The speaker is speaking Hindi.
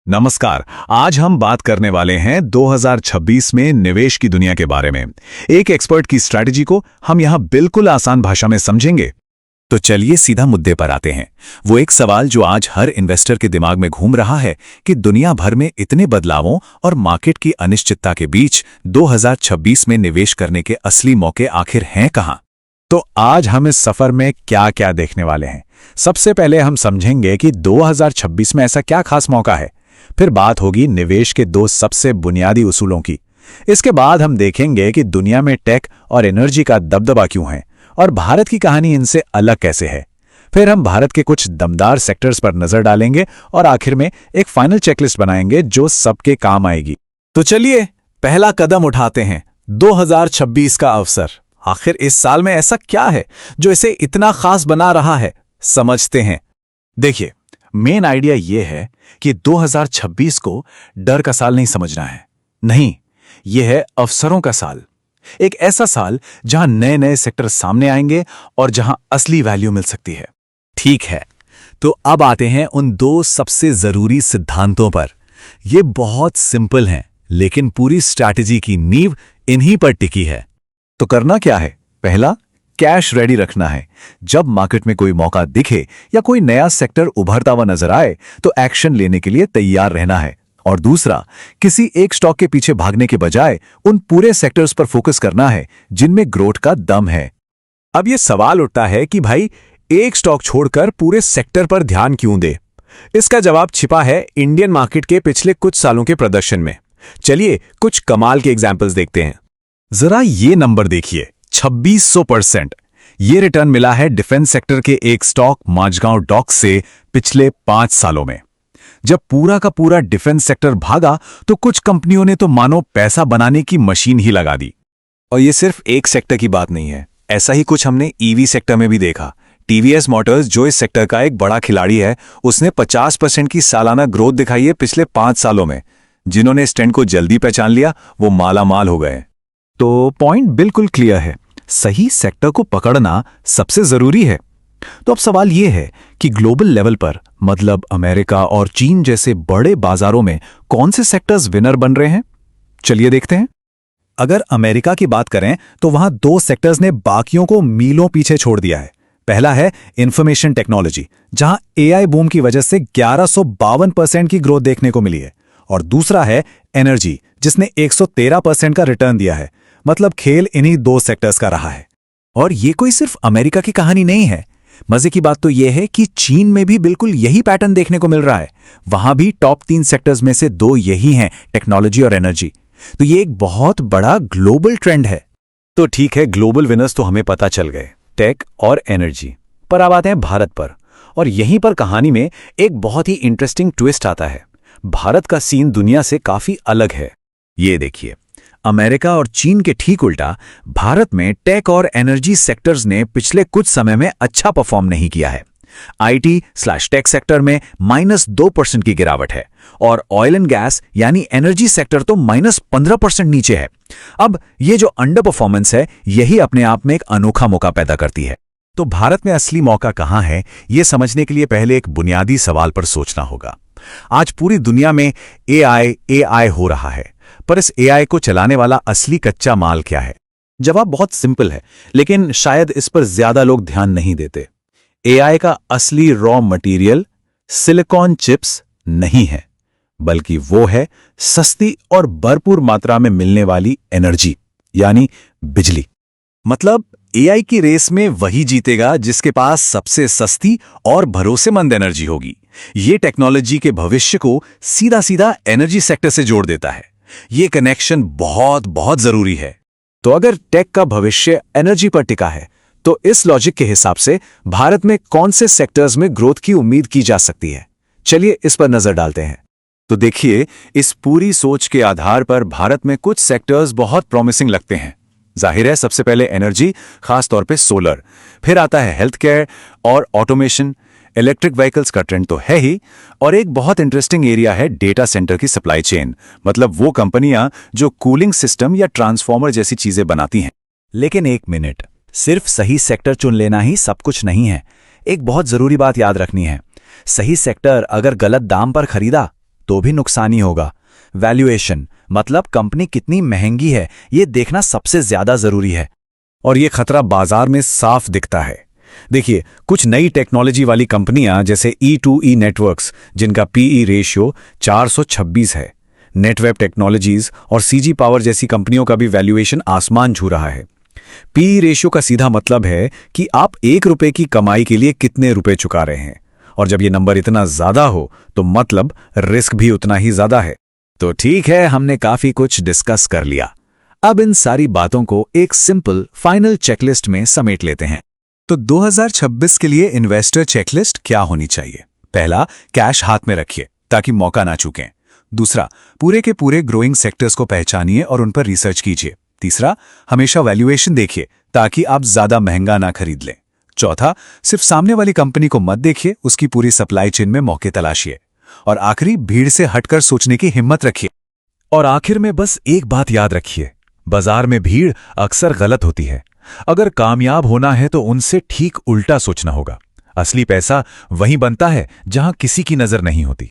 नमस्कार। आज हम बात करने वाले हैं 2026 में निवेश की दुनिया के बारे में। एक एक्सपर्ट की स्ट्रैटेजी को हम यहाँ बिल्कुल आसान भाषा में समझेंगे। तो चलिए सीधा मुद्दे पर आते हैं। वो एक सवाल जो आज हर इन्वेस्टर के दिमाग में घूम रहा है कि दुनिया भर में इतने बदलावों और मार्केट की अनिश्चितता के बीच 2026 में निवेश करने के असली मौके आखिर हैं कहाँ। तो आज हम इस सफर में क्या क्या देखने वाले हैं। सबसे पहले हम समझेंगे कि 2026 में ऐसा क्या खास मौका है। फिर बात होगी निवेश के दो सबसे बुनियादी उसूलों की। इसके बाद हम देखेंगे कि दुनिया में टेक और एनर्जी का दबदबा क्यों है और भारत की कहानी इनसे अलग कैसे है। फिर हम भारत के कुछ दमदार सेक्टर्स पर नजर डालेंगे और आखिर में एक फाइनल चेकलिस्ट बनाएंगे जो सबके काम आएगी। तो चलिए पहला कदम उठाते हैं, 2026 का अवसर। आखिर इस साल में ऐसा क्या है जो इसे इतना खास बना रहा है, समझते हैं। देखिए, मेन आइडिया यह है कि 2026 को डर का साल नहीं समझना है। नहीं, यह है अवसरों का साल। एक ऐसा साल जहां नए नए सेक्टर सामने आएंगे और जहां असली वैल्यू मिल सकती है। ठीक है, तो अब आते हैं उन दो सबसे जरूरी सिद्धांतों पर। ये बहुत सिंपल हैं, लेकिन पूरी स्ट्रैटेजी की नींव इन्हीं पर टिकी है। तो करना क्या है? पहला, कैश रेडी रखना है। जब मार्केट में कोई मौका दिखे या कोई नया सेक्टर उभरता हुआ नजर आए तो एक्शन लेने के लिए तैयार रहना है। और दूसरा, किसी एक स्टॉक के पीछे भागने के बजाय उन पूरे सेक्टर्स पर फोकस करना है जिनमें ग्रोथ का दम है। अब यह सवाल उठता है कि भाई, एक स्टॉक छोड़कर पूरे सेक्टर पर ध्यान क्यों दे? इसका जवाब छिपा है इंडियन मार्केट के पिछले कुछ सालों के प्रदर्शन में। चलिए कुछ कमाल के एग्जाम्पल्स देखते हैं। जरा ये नंबर देखिए, 2600%। ये रिटर्न मिला है डिफेंस सेक्टर के एक स्टॉक माझगांव डॉक से पिछले 5 सालों में। जब पूरा का पूरा डिफेंस सेक्टर भागा तो कुछ कंपनियों ने तो मानो पैसा बनाने की मशीन ही लगा दी। और ये सिर्फ एक सेक्टर की बात नहीं है, ऐसा ही कुछ हमने ईवी सेक्टर में भी देखा। टीवीएस मोटर्स, जो इस सेक्टर का एक बड़ा खिलाड़ी है, उसने 50% की सालाना ग्रोथ दिखाई है पिछले 5 सालों में। जिन्होंने इस ट्रेंड को जल्दी पहचान लिया वो माला माल हो गए। तो पॉइंट बिल्कुल क्लियर है, सही सेक्टर को पकड़ना सबसे जरूरी है। तो अब सवाल यह है कि ग्लोबल लेवल पर, मतलब अमेरिका और चीन जैसे बड़े बाजारों में कौन से सेक्टर्स विनर बन रहे हैं? चलिए देखते हैं। अगर अमेरिका की बात करें तो वहां 2 सेक्टर्स ने बाकियों को मीलों पीछे छोड़ दिया है। पहला है इंफॉर्मेशन टेक्नोलॉजी, जहां एआई बूम की वजह से 1152% की ग्रोथ देखने को मिली है। और दूसरा है एनर्जी, जिसने 113% का रिटर्न दिया है। मतलब खेल इन्हीं 2 सेक्टर्स का रहा है। और ये कोई सिर्फ अमेरिका की कहानी नहीं है। मजे की बात तो यह है कि चीन में भी बिल्कुल यही पैटर्न देखने को मिल रहा है। वहां भी टॉप 3 सेक्टर्स में से 2 यही हैं, टेक्नोलॉजी और एनर्जी। तो ये एक बहुत बड़ा ग्लोबल ट्रेंड है। तो ठीक है, ग्लोबल विनर्स तो हमें पता चल गए, टेक और एनर्जी। पर अब आते हैं भारत पर। और यहीं पर कहानी में एक बहुत ही इंटरेस्टिंग ट्विस्ट आता है। भारत का सीन दुनिया से काफी अलग है। ये देखिए, अमेरिका और चीन के ठीक उल्टा भारत में टेक और एनर्जी सेक्टर्स ने पिछले कुछ समय में अच्छा परफॉर्म नहीं किया है। IT/टेक सेक्टर में -2% की गिरावट है और ऑयल एंड गैस यानी एनर्जी सेक्टर तो -15% नीचे है। अब ये जो अंडर परफॉर्मेंस है, यही अपने आप में एक अनोखा मौका पैदा करती है। तो भारत में असली मौका कहां है, ये समझने के लिए पहले एक बुनियादी सवाल पर सोचना होगा। आज पूरी दुनिया में AI हो रहा है, पर इस AI को चलाने वाला असली कच्चा माल क्या है? जवाब बहुत सिंपल है, लेकिन शायद इस पर ज्यादा लोग ध्यान नहीं देते। AI का असली रॉ मटेरियल सिलिकॉन चिप्स नहीं है, बल्कि वो है सस्ती और भरपूर मात्रा में मिलने वाली एनर्जी, यानी बिजली। मतलब AI की रेस में वही जीतेगा जिसके पास सबसे सस्ती और भरोसेमंद एनर्जी होगी। ये टेक्नोलॉजी के भविष्य को सीधा सीधा एनर्जी सेक्टर से जोड़ देता है। ये कनेक्शन बहुत बहुत जरूरी है। तो अगर टेक का भविष्य एनर्जी पर टिका है, तो इस लॉजिक के हिसाब से भारत में कौन से सेक्टर्स में ग्रोथ की उम्मीद की जा सकती है? चलिए इस पर नजर डालते हैं। तो देखिए, इस पूरी सोच के आधार पर भारत में कुछ सेक्टर्स बहुत प्रॉमिसिंग लगते हैं। जाहिर है, सबसे पहले एनर्जी, खास तौर पे सोलर। फिर आता है हेल्थ केयर और ऑटोमेशन। इलेक्ट्रिक व्हीकल्स का ट्रेंड तो है ही, और एक बहुत इंटरेस्टिंग एरिया है डेटा सेंटर की सप्लाई चेन। मतलब वो कंपनियां जो कूलिंग सिस्टम या ट्रांसफॉर्मर जैसी चीजें बनाती हैं। लेकिन एक मिनट, सिर्फ सही सेक्टर चुन लेना ही सब कुछ नहीं है। एक बहुत जरूरी बात याद रखनी है, सही सेक्टर अगर गलत दाम पर खरीदा तो भी नुकसान ही होगा। वैल्यूएशन मतलब कंपनी कितनी महंगी है ये देखना सबसे ज्यादा जरूरी है। और ये खतरा बाजार में साफ दिखता है। देखिए, कुछ नई टेक्नोलॉजी वाली कंपनियां जैसे E2E नेटवर्क्स, जिनका पीई रेशियो 426 है, नेटवेब टेक्नोलॉजीज और सीजी पावर जैसी कंपनियों का भी वैल्यूएशन आसमान छू रहा है। पीई रेशियो का सीधा मतलब है कि आप 1 रुपए की कमाई के लिए कितने रुपए चुका रहे हैं, और जब ये नंबर इतना ज्यादा हो तो मतलब रिस्क भी उतना ही ज्यादा है। तो ठीक है, हमने काफी कुछ डिस्कस कर लिया। अब इन सारी बातों को एक सिंपल फाइनल चेकलिस्ट में समेट लेते हैं। तो 2026 के लिए इन्वेस्टर चेकलिस्ट क्या होनी चाहिए? पहला, कैश हाथ में रखिए ताकि मौका ना चूकें। दूसरा, पूरे के पूरे ग्रोइंग सेक्टर्स को पहचानिए और उन पर रिसर्च कीजिए। तीसरा, हमेशा वैल्यूएशन देखिए ताकि आप ज्यादा महंगा ना खरीद लें। चौथा, सिर्फ सामने वाली कंपनी को मत देखिए, उसकी पूरी सप्लाई चेन में मौके तलाशिए। और आखिरी, भीड़ से हटकर सोचने की हिम्मत रखिए। और आखिर में बस एक बात याद रखिए, बाजार में भीड़ अक्सर गलत होती है। अगर कामयाब होना है तो उनसे ठीक उल्टा सोचना होगा। असली पैसा वहीं बनता है जहां किसी की नजर नहीं होती।